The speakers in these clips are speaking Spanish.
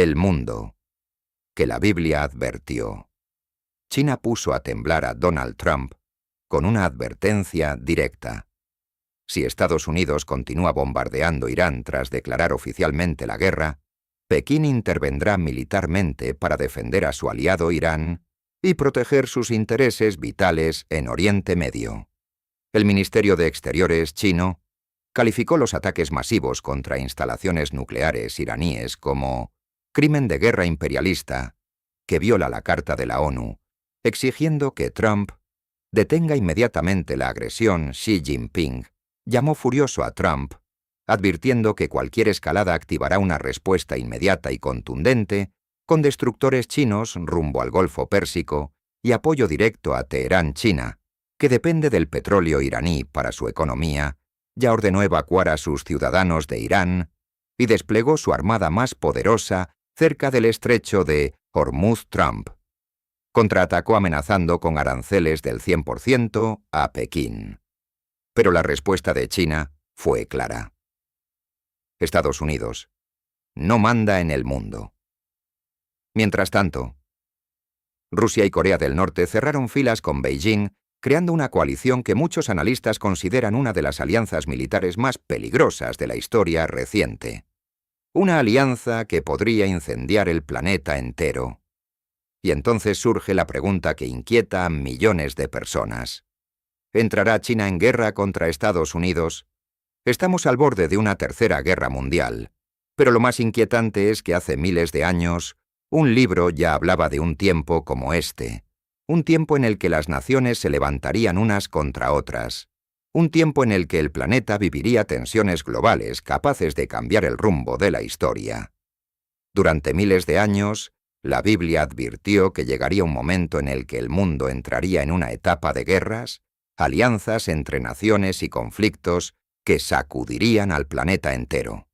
El mundo, que la Biblia advirtió. China puso a temblar a Donald Trump con una advertencia directa. Si Estados Unidos continúa bombardeando Irán tras declarar oficialmente la guerra, Pekín intervendrá militarmente para defender a su aliado Irán y proteger sus intereses vitales en Oriente Medio. El Ministerio de Exteriores chino calificó los ataques masivos contra instalaciones nucleares iraníes como crimen de guerra imperialista que viola la Carta de la ONU, exigiendo que Trump detenga inmediatamente la agresión. Xi Jinping llamó furioso a Trump, advirtiendo que cualquier escalada activará una respuesta inmediata y contundente con destructores chinos rumbo al Golfo Pérsico y apoyo directo a Teherán, China, que depende del petróleo iraní para su economía. Ya ordenó evacuar a sus ciudadanos de Irán y desplegó su armada más poderosa cerca del estrecho de Hormuz. Trump contraatacó amenazando con aranceles del 100% a Pekín. Pero la respuesta de China fue clara. Estados Unidos no manda en el mundo. Mientras tanto, Rusia y Corea del Norte cerraron filas con Beijing, creando una coalición que muchos analistas consideran una de las alianzas militares más peligrosas de la historia reciente. Una alianza que podría incendiar el planeta entero. Y entonces surge la pregunta que inquieta a millones de personas. ¿Entrará China en guerra contra Estados Unidos? Estamos al borde de una tercera guerra mundial, pero lo más inquietante es que hace miles de años, un libro ya hablaba de un tiempo como este, un tiempo en el que las naciones se levantarían unas contra otras, un tiempo en el que el planeta viviría tensiones globales capaces de cambiar el rumbo de la historia. Durante miles de años, la Biblia advirtió que llegaría un momento en el que el mundo entraría en una etapa de guerras, alianzas entre naciones y conflictos que sacudirían al planeta entero.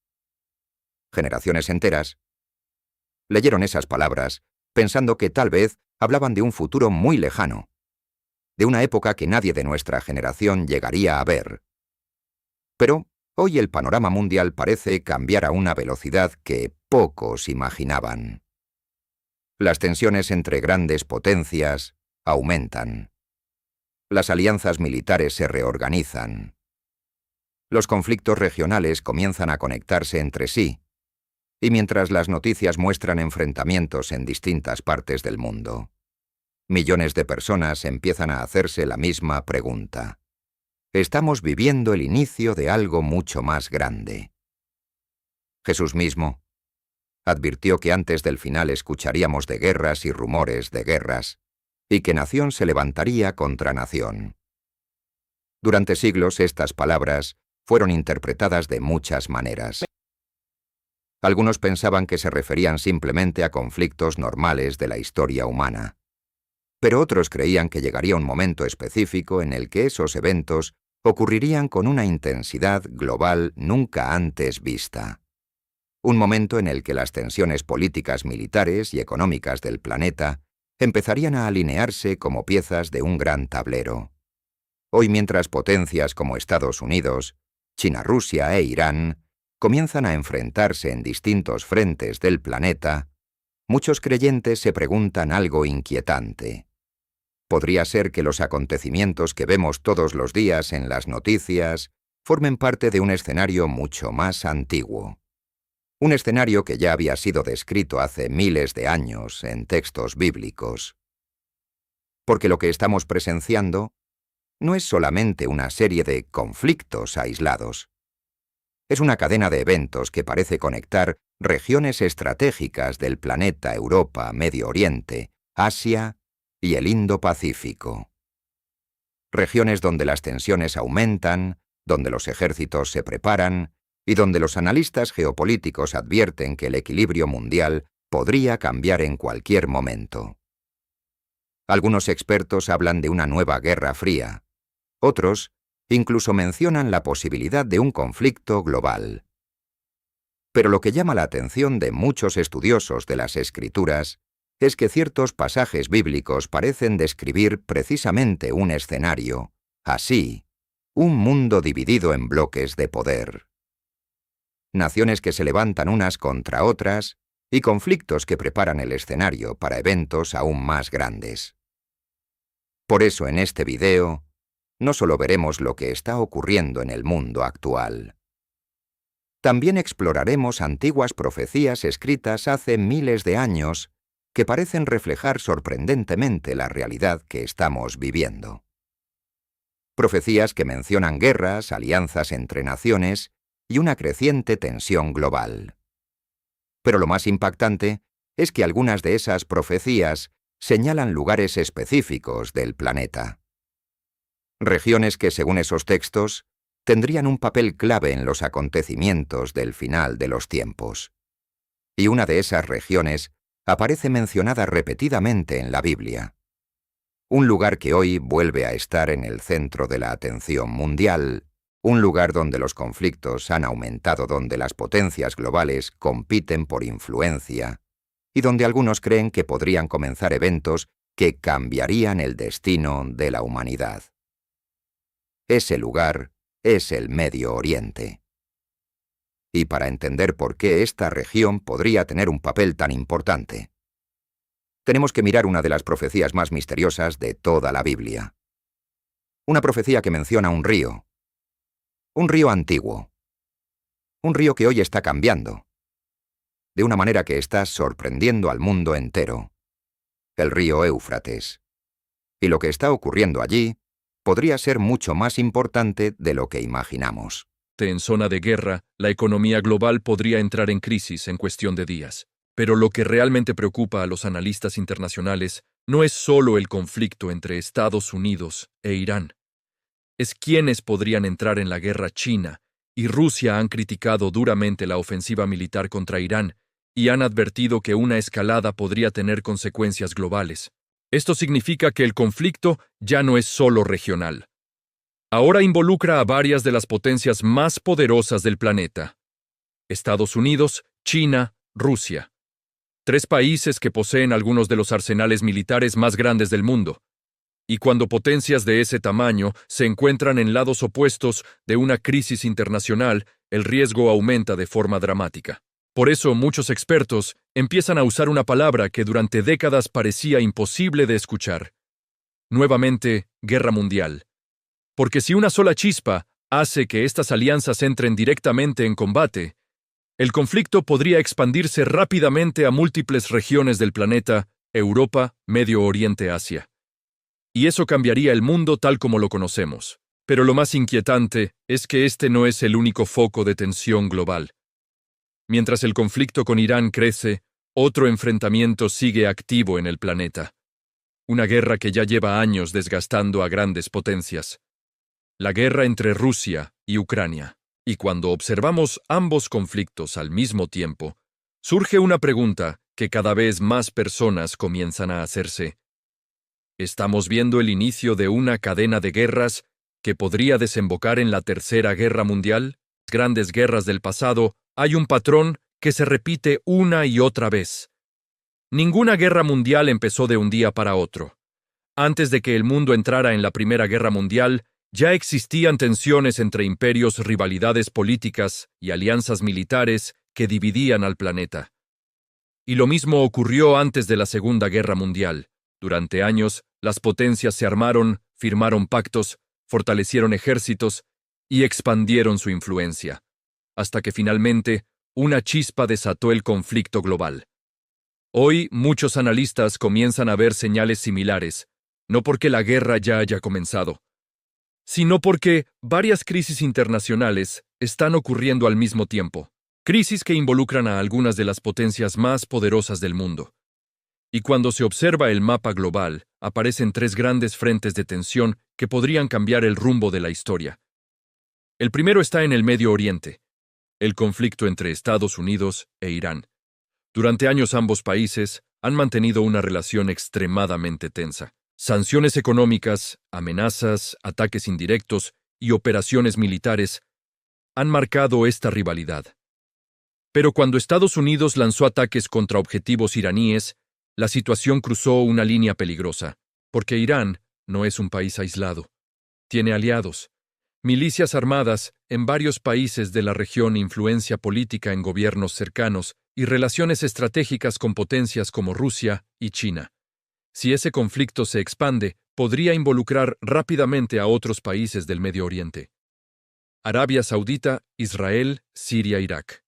Generaciones enteras leyeron esas palabras pensando que tal vez hablaban de un futuro muy lejano, de una época que nadie de nuestra generación llegaría a ver. Pero hoy el panorama mundial parece cambiar a una velocidad que pocos imaginaban. Las tensiones entre grandes potencias aumentan. Las alianzas militares se reorganizan. Los conflictos regionales comienzan a conectarse entre sí, y mientras las noticias muestran enfrentamientos en distintas partes del mundo, millones de personas empiezan a hacerse la misma pregunta. Estamos viviendo el inicio de algo mucho más grande. Jesús mismo advirtió que antes del final escucharíamos de guerras y rumores de guerras, y que nación se levantaría contra nación. Durante siglos estas palabras fueron interpretadas de muchas maneras. Algunos pensaban que se referían simplemente a conflictos normales de la historia humana. Pero otros creían que llegaría un momento específico en el que esos eventos ocurrirían con una intensidad global nunca antes vista. Un momento en el que las tensiones políticas, militares y económicas del planeta empezarían a alinearse como piezas de un gran tablero. Hoy, mientras potencias como Estados Unidos, China, Rusia e Irán comienzan a enfrentarse en distintos frentes del planeta, muchos creyentes se preguntan algo inquietante. ¿Podría ser que los acontecimientos que vemos todos los días en las noticias formen parte de un escenario mucho más antiguo? Un escenario que ya había sido descrito hace miles de años en textos bíblicos. Porque lo que estamos presenciando no es solamente una serie de conflictos aislados. Es una cadena de eventos que parece conectar regiones estratégicas del planeta Europa, Medio Oriente, Asia y el Indo-Pacífico. Regiones donde las tensiones aumentan, donde los ejércitos se preparan y donde los analistas geopolíticos advierten que el equilibrio mundial podría cambiar en cualquier momento. Algunos expertos hablan de una nueva guerra fría. Otros incluso mencionan la posibilidad de un conflicto global. Pero lo que llama la atención de muchos estudiosos de las Escrituras es que ciertos pasajes bíblicos parecen describir precisamente un escenario, así, un mundo dividido en bloques de poder. Naciones que se levantan unas contra otras y conflictos que preparan el escenario para eventos aún más grandes. Por eso en este video, no solo veremos lo que está ocurriendo en el mundo actual. También exploraremos antiguas profecías escritas hace miles de años que parecen reflejar sorprendentemente la realidad que estamos viviendo. Profecías que mencionan guerras, alianzas entre naciones y una creciente tensión global. Pero lo más impactante es que algunas de esas profecías señalan lugares específicos del planeta. Regiones que, según esos textos, tendrían un papel clave en los acontecimientos del final de los tiempos. Y una de esas regiones aparece mencionada repetidamente en la Biblia. Un lugar que hoy vuelve a estar en el centro de la atención mundial, un lugar donde los conflictos han aumentado, donde las potencias globales compiten por influencia y donde algunos creen que podrían comenzar eventos que cambiarían el destino de la humanidad. Ese lugar es el Medio Oriente. Y para entender por qué esta región podría tener un papel tan importante, tenemos que mirar una de las profecías más misteriosas de toda la Biblia. Una profecía que menciona un río antiguo, un río que hoy está cambiando, de una manera que está sorprendiendo al mundo entero, el río Éufrates. Y lo que está ocurriendo allí podría ser mucho más importante de lo que imaginamos. En zona de guerra, la economía global podría entrar en crisis en cuestión de días. Pero lo que realmente preocupa a los analistas internacionales no es solo el conflicto entre Estados Unidos e Irán. Es quiénes podrían entrar en la guerra. China y Rusia han criticado duramente la ofensiva militar contra Irán y han advertido que una escalada podría tener consecuencias globales. Esto significa que el conflicto ya no es solo regional. Ahora involucra a varias de las potencias más poderosas del planeta: Estados Unidos, China, Rusia. 3 países que poseen algunos de los arsenales militares más grandes del mundo. Y cuando potencias de ese tamaño se encuentran en lados opuestos de una crisis internacional, el riesgo aumenta de forma dramática. Por eso muchos expertos empiezan a usar una palabra que durante décadas parecía imposible de escuchar. Nuevamente, guerra mundial. Porque si una sola chispa hace que estas alianzas entren directamente en combate, el conflicto podría expandirse rápidamente a múltiples regiones del planeta: Europa, Medio Oriente, Asia. Y eso cambiaría el mundo tal como lo conocemos. Pero lo más inquietante es que este no es el único foco de tensión global. Mientras el conflicto con Irán crece, otro enfrentamiento sigue activo en el planeta. Una guerra que ya lleva años desgastando a grandes potencias. La guerra entre Rusia y Ucrania. Y cuando observamos ambos conflictos al mismo tiempo, surge una pregunta que cada vez más personas comienzan a hacerse. ¿Estamos viendo el inicio de una cadena de guerras que podría desembocar en la Tercera Guerra Mundial? Grandes guerras del pasado, hay un patrón que se repite una y otra vez. Ninguna guerra mundial empezó de un día para otro. Antes de que el mundo entrara en la Primera Guerra Mundial, ya existían tensiones entre imperios, rivalidades políticas y alianzas militares que dividían al planeta. Y lo mismo ocurrió antes de la Segunda Guerra Mundial. Durante años, las potencias se armaron, firmaron pactos, fortalecieron ejércitos y expandieron su influencia, hasta que finalmente una chispa desató el conflicto global. Hoy muchos analistas comienzan a ver señales similares, no porque la guerra ya haya comenzado, sino porque varias crisis internacionales están ocurriendo al mismo tiempo, crisis que involucran a algunas de las potencias más poderosas del mundo. Y cuando se observa el mapa global, aparecen 3 grandes frentes de tensión que podrían cambiar el rumbo de la historia. El primero está en el Medio Oriente, el conflicto entre Estados Unidos e Irán. Durante años ambos países han mantenido una relación extremadamente tensa. Sanciones económicas, amenazas, ataques indirectos y operaciones militares han marcado esta rivalidad. Pero cuando Estados Unidos lanzó ataques contra objetivos iraníes, la situación cruzó una línea peligrosa, porque Irán no es un país aislado. Tiene aliados. milicias armadas en varios países de la región, influencia política en gobiernos cercanos y relaciones estratégicas con potencias como Rusia y China. Si ese conflicto se expande, podría involucrar rápidamente a otros países del Medio Oriente. Arabia Saudita, Israel, Siria, Irak.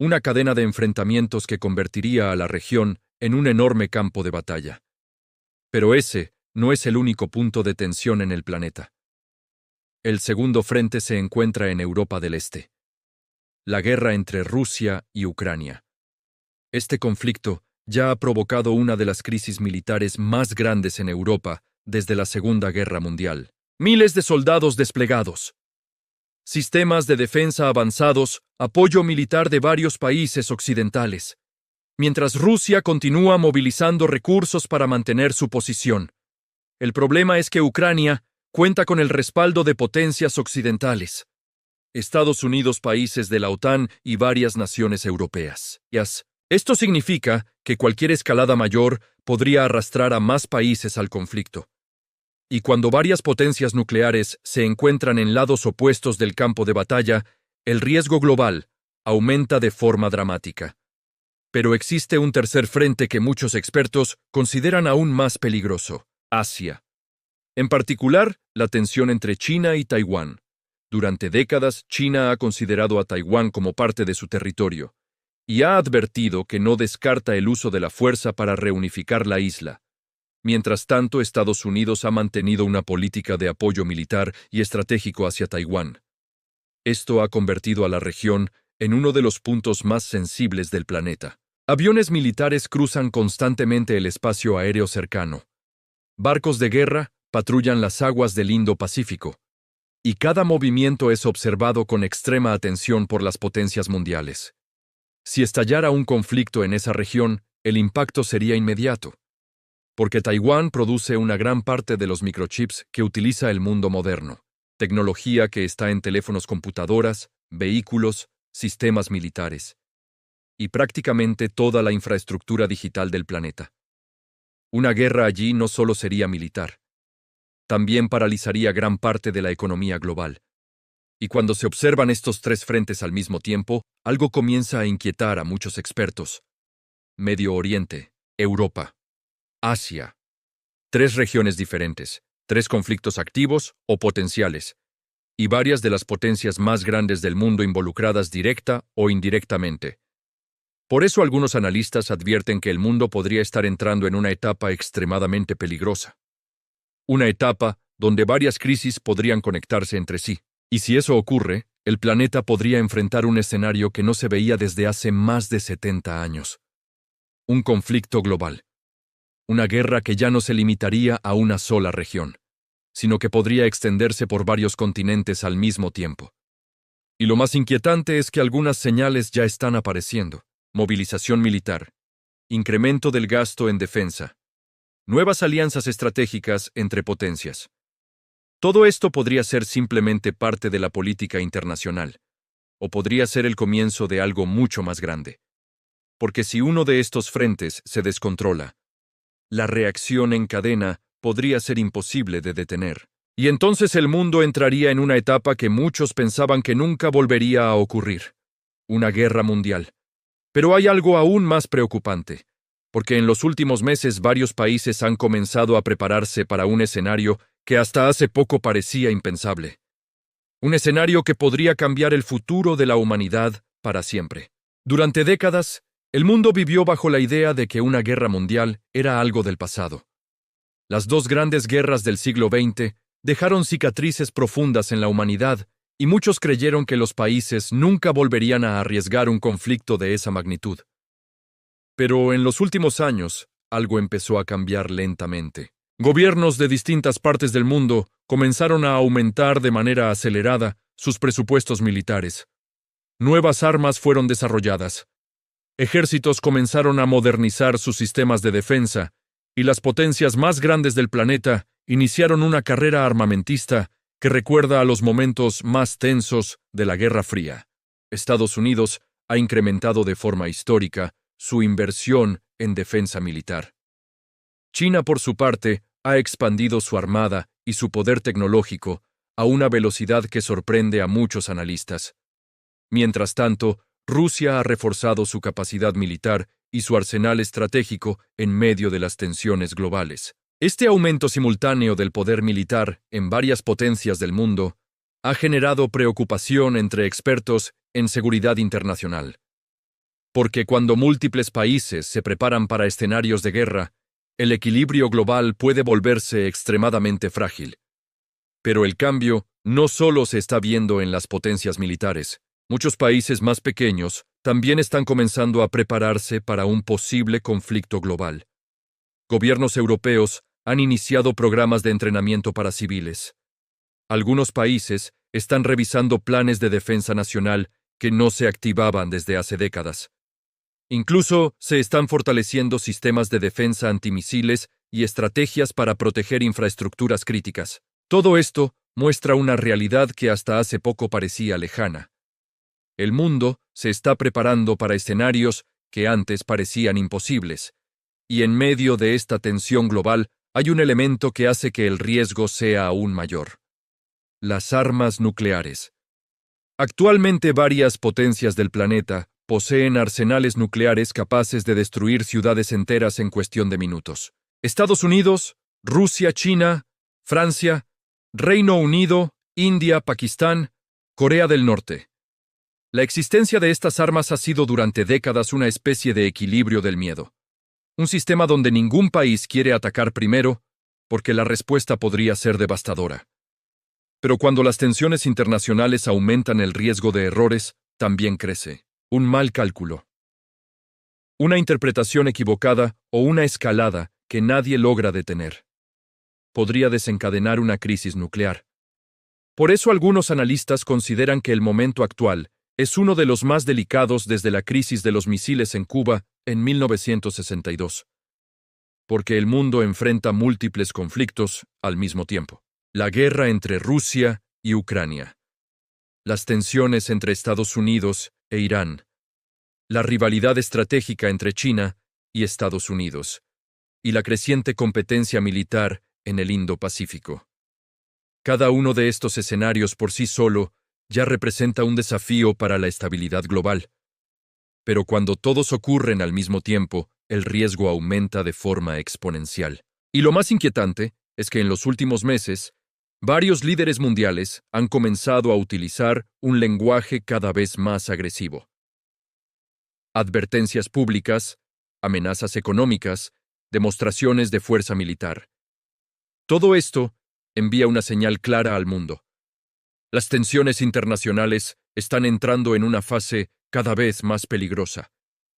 Una cadena de enfrentamientos que convertiría a la región en un enorme campo de batalla. Pero ese no es el único punto de tensión en el planeta. El segundo frente se encuentra en Europa del Este. La guerra entre Rusia y Ucrania. Este conflicto ya ha provocado una de las crisis militares más grandes en Europa desde la Segunda Guerra Mundial. Miles de soldados desplegados. Sistemas de defensa avanzados, apoyo militar de varios países occidentales. Mientras Rusia continúa movilizando recursos para mantener su posición. El problema es que Ucrania cuenta con el respaldo de potencias occidentales. Estados Unidos, países de la OTAN y varias naciones europeas. Esto significa que cualquier escalada mayor podría arrastrar a más países al conflicto. Y cuando varias potencias nucleares se encuentran en lados opuestos del campo de batalla, el riesgo global aumenta de forma dramática. Pero existe un tercer frente que muchos expertos consideran aún más peligroso: Asia. En particular, la tensión entre China y Taiwán. Durante décadas, China ha considerado a Taiwán como parte de su territorio, y ha advertido que no descarta el uso de la fuerza para reunificar la isla. Mientras tanto, Estados Unidos ha mantenido una política de apoyo militar y estratégico hacia Taiwán. Esto ha convertido a la región en uno de los puntos más sensibles del planeta. Aviones militares cruzan constantemente el espacio aéreo cercano. Barcos de guerra patrullan las aguas del Indo-Pacífico. Y cada movimiento es observado con extrema atención por las potencias mundiales. Si estallara un conflicto en esa región, el impacto sería inmediato. Porque Taiwán produce una gran parte de los microchips que utiliza el mundo moderno. Tecnología que está en teléfonos, computadoras, vehículos, sistemas militares. Y prácticamente toda la infraestructura digital del planeta. Una guerra allí no solo sería militar. También paralizaría gran parte de la economía global. Y cuando se observan estos tres frentes al mismo tiempo, algo comienza a inquietar a muchos expertos. Medio Oriente, Europa, Asia. Tres regiones diferentes, tres conflictos activos o potenciales, y varias de las potencias más grandes del mundo involucradas directa o indirectamente. Por eso algunos analistas advierten que el mundo podría estar entrando en una etapa extremadamente peligrosa. Una etapa donde varias crisis podrían conectarse entre sí. Y si eso ocurre, el planeta podría enfrentar un escenario que no se veía desde hace más de 70 años. Un conflicto global. Una guerra que ya no se limitaría a una sola región, sino que podría extenderse por varios continentes al mismo tiempo. Y lo más inquietante es que algunas señales ya están apareciendo. Movilización militar. Incremento del gasto en defensa. Nuevas alianzas estratégicas entre potencias. Todo esto podría ser simplemente parte de la política internacional, o podría ser el comienzo de algo mucho más grande. Porque si uno de estos frentes se descontrola, la reacción en cadena podría ser imposible de detener. Y entonces el mundo entraría en una etapa que muchos pensaban que nunca volvería a ocurrir. Una guerra mundial. Pero hay algo aún más preocupante, porque en los últimos meses varios países han comenzado a prepararse para un escenario que hasta hace poco parecía impensable. Un escenario que podría cambiar el futuro de la humanidad para siempre. Durante décadas, el mundo vivió bajo la idea de que una guerra mundial era algo del pasado. Las dos grandes guerras del siglo XX dejaron cicatrices profundas en la humanidad y muchos creyeron que los países nunca volverían a arriesgar un conflicto de esa magnitud. Pero en los últimos años, algo empezó a cambiar lentamente. Gobiernos de distintas partes del mundo comenzaron a aumentar de manera acelerada sus presupuestos militares. Nuevas armas fueron desarrolladas. Ejércitos comenzaron a modernizar sus sistemas de defensa, y las potencias más grandes del planeta iniciaron una carrera armamentista que recuerda a los momentos más tensos de la Guerra Fría. Estados Unidos ha incrementado de forma histórica su inversión en defensa militar. China, por su parte, ha expandido su armada y su poder tecnológico, a una velocidad que sorprende a muchos analistas. Mientras tanto, Rusia ha reforzado su capacidad militar y su arsenal estratégico en medio de las tensiones globales. Este aumento simultáneo del poder militar en varias potencias del mundo ha generado preocupación entre expertos en seguridad internacional. Porque cuando múltiples países se preparan para escenarios de guerra, el equilibrio global puede volverse extremadamente frágil. Pero el cambio no solo se está viendo en las potencias militares. Muchos países más pequeños también están comenzando a prepararse para un posible conflicto global. Gobiernos europeos han iniciado programas de entrenamiento para civiles. Algunos países están revisando planes de defensa nacional que no se activaban desde hace décadas. Incluso se están fortaleciendo sistemas de defensa antimisiles y estrategias para proteger infraestructuras críticas. Todo esto muestra una realidad que hasta hace poco parecía lejana. El mundo se está preparando para escenarios que antes parecían imposibles, y en medio de esta tensión global hay un elemento que hace que el riesgo sea aún mayor: las armas nucleares. Actualmente varias potencias del planeta poseen arsenales nucleares capaces de destruir ciudades enteras en cuestión de minutos. Estados Unidos, Rusia, China, Francia, Reino Unido, India, Pakistán, Corea del Norte. La existencia de estas armas ha sido durante décadas una especie de equilibrio del miedo. Un sistema donde ningún país quiere atacar primero, porque la respuesta podría ser devastadora. Pero cuando las tensiones internacionales aumentan, el riesgo de errores también crece. Un mal cálculo, una interpretación equivocada o una escalada que nadie logra detener podría desencadenar una crisis nuclear. Por eso algunos analistas consideran que el momento actual es uno de los más delicados desde la crisis de los misiles en Cuba en 1962. Porque el mundo enfrenta múltiples conflictos al mismo tiempo. La guerra entre Rusia y Ucrania. Las tensiones entre Estados Unidos e Irán. La rivalidad estratégica entre China y Estados Unidos. Y la creciente competencia militar en el Indo-Pacífico. Cada uno de estos escenarios por sí solo ya representa un desafío para la estabilidad global. Pero cuando todos ocurren al mismo tiempo, el riesgo aumenta de forma exponencial. Y lo más inquietante es que en los últimos meses, varios líderes mundiales han comenzado a utilizar un lenguaje cada vez más agresivo. Advertencias públicas, amenazas económicas, demostraciones de fuerza militar. Todo esto envía una señal clara al mundo. Las tensiones internacionales están entrando en una fase cada vez más peligrosa.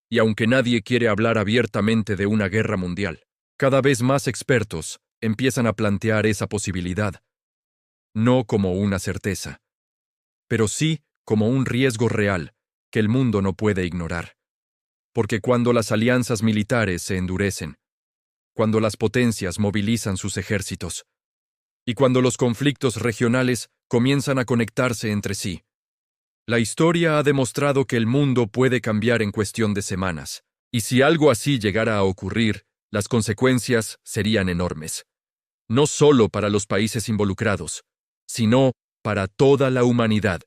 Y aunque nadie quiere hablar abiertamente de una guerra mundial, cada vez más expertos empiezan a plantear esa posibilidad. No como una certeza, pero sí como un riesgo real que el mundo no puede ignorar. Porque cuando las alianzas militares se endurecen, cuando las potencias movilizan sus ejércitos, y cuando los conflictos regionales comienzan a conectarse entre sí, la historia ha demostrado que el mundo puede cambiar en cuestión de semanas, y si algo así llegara a ocurrir, las consecuencias serían enormes. No solo para los países involucrados, sino para toda la humanidad.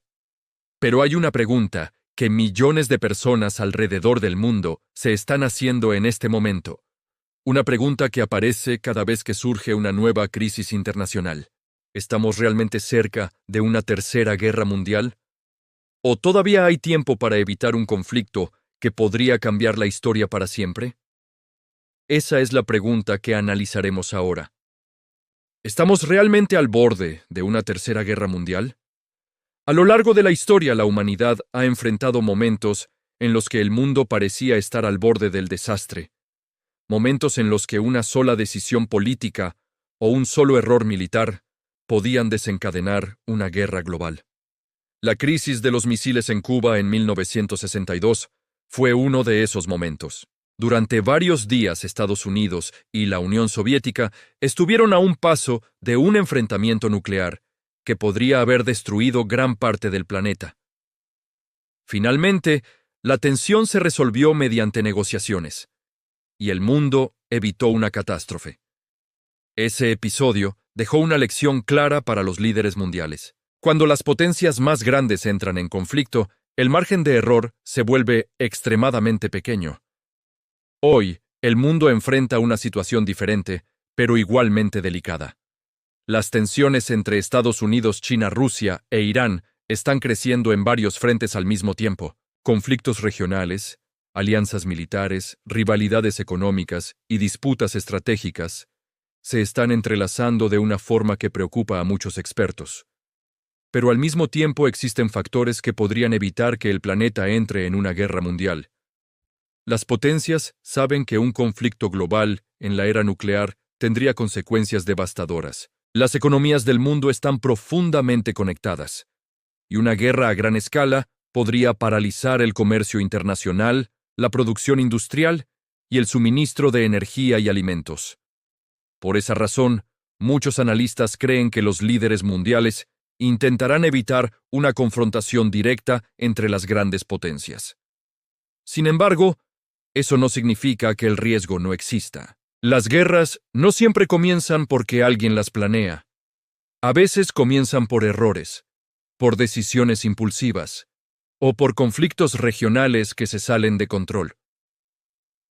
Pero hay una pregunta que millones de personas alrededor del mundo se están haciendo en este momento. Una pregunta que aparece cada vez que surge una nueva crisis internacional. ¿Estamos realmente cerca de una tercera guerra mundial? ¿O todavía hay tiempo para evitar un conflicto que podría cambiar la historia para siempre? Esa es la pregunta que analizaremos ahora. ¿Estamos realmente al borde de una tercera guerra mundial? A lo largo de la historia, la humanidad ha enfrentado momentos en los que el mundo parecía estar al borde del desastre. Momentos en los que una sola decisión política o un solo error militar podían desencadenar una guerra global. La crisis de los misiles en Cuba en 1962 fue uno de esos momentos. Durante varios días, Estados Unidos y la Unión Soviética estuvieron a un paso de un enfrentamiento nuclear que podría haber destruido gran parte del planeta. Finalmente, la tensión se resolvió mediante negociaciones, y el mundo evitó una catástrofe. Ese episodio dejó una lección clara para los líderes mundiales. Cuando las potencias más grandes entran en conflicto, el margen de error se vuelve extremadamente pequeño. Hoy, el mundo enfrenta una situación diferente, pero igualmente delicada. Las tensiones entre Estados Unidos, China, Rusia e Irán están creciendo en varios frentes al mismo tiempo. Conflictos regionales, alianzas militares, rivalidades económicas y disputas estratégicas se están entrelazando de una forma que preocupa a muchos expertos. Pero al mismo tiempo existen factores que podrían evitar que el planeta entre en una guerra mundial. Las potencias saben que un conflicto global en la era nuclear tendría consecuencias devastadoras. Las economías del mundo están profundamente conectadas, y una guerra a gran escala podría paralizar el comercio internacional, la producción industrial y el suministro de energía y alimentos. Por esa razón, muchos analistas creen que los líderes mundiales intentarán evitar una confrontación directa entre las grandes potencias. Sin embargo, eso no significa que el riesgo no exista. Las guerras no siempre comienzan porque alguien las planea. A veces comienzan por errores, por decisiones impulsivas, o por conflictos regionales que se salen de control.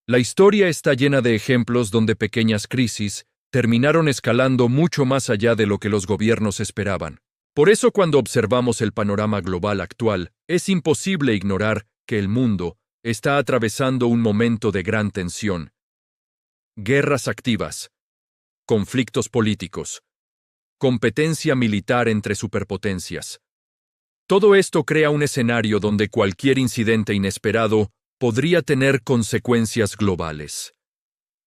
La historia está llena de ejemplos donde pequeñas crisis terminaron escalando mucho más allá de lo que los gobiernos esperaban. Por eso, cuando observamos el panorama global actual, es imposible ignorar que el mundo está atravesando un momento de gran tensión. Guerras activas, conflictos políticos, competencia militar entre superpotencias. Todo esto crea un escenario donde cualquier incidente inesperado podría tener consecuencias globales.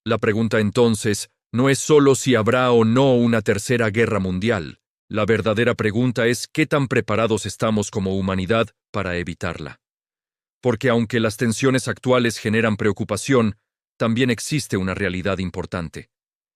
La pregunta entonces no es solo si habrá o no una tercera guerra mundial. La verdadera pregunta es qué tan preparados estamos como humanidad para evitarla. Porque aunque las tensiones actuales generan preocupación, también existe una realidad importante.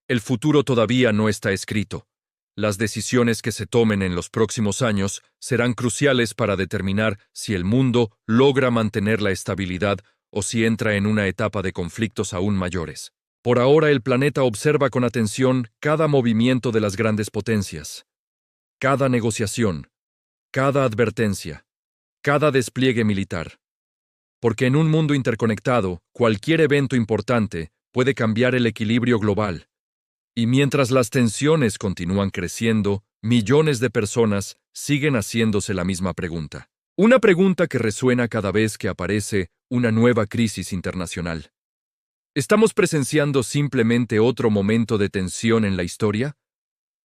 El futuro todavía no está escrito. Las decisiones que se tomen en los próximos años serán cruciales para determinar si el mundo logra mantener la estabilidad o si entra en una etapa de conflictos aún mayores. Por ahora, el planeta observa con atención cada movimiento de las grandes potencias, cada negociación, cada advertencia, cada despliegue militar. Porque en un mundo interconectado, cualquier evento importante puede cambiar el equilibrio global. Y mientras las tensiones continúan creciendo, millones de personas siguen haciéndose la misma pregunta. Una pregunta que resuena cada vez que aparece una nueva crisis internacional. ¿Estamos presenciando simplemente otro momento de tensión en la historia?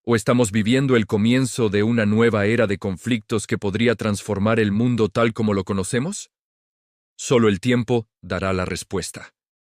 ¿O estamos viviendo el comienzo de una nueva era de conflictos que podría transformar el mundo tal como lo conocemos? Solo el tiempo dará la respuesta.